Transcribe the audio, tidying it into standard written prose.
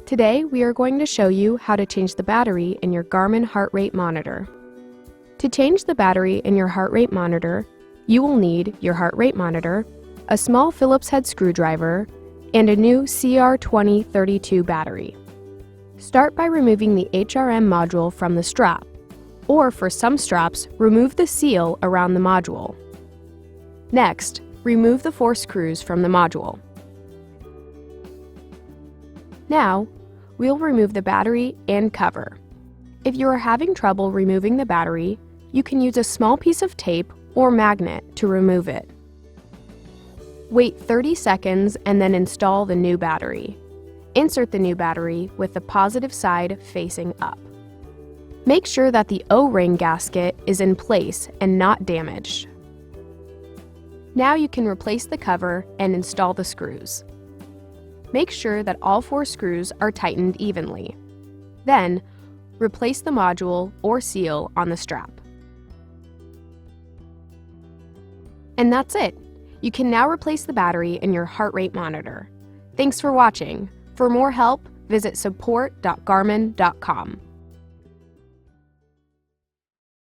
Today, we are going to show you how to change the battery in your Garmin Heart Rate Monitor. To change the battery in your heart rate monitor, you will need your heart rate monitor, a small Phillips head screwdriver, and a new CR2032 battery. Start by removing the HRM module from the strap, or for some straps, remove the seal around the module. Next, remove the 4 screws from the module. Now, we'll remove the battery and cover. If you are having trouble removing the battery, you can use a small piece of tape or magnet to remove it. Wait 30 seconds and then install the new battery. Insert the new battery with the positive side facing up. Make sure that the O-ring gasket is in place and not damaged. Now you can replace the cover and install the screws. Make sure that all 4 screws are tightened evenly. Then, replace the module or seal on the strap. And that's it! You can now replace the battery in your heart rate monitor. Thanks for watching. For more help, visit support.garmin.com.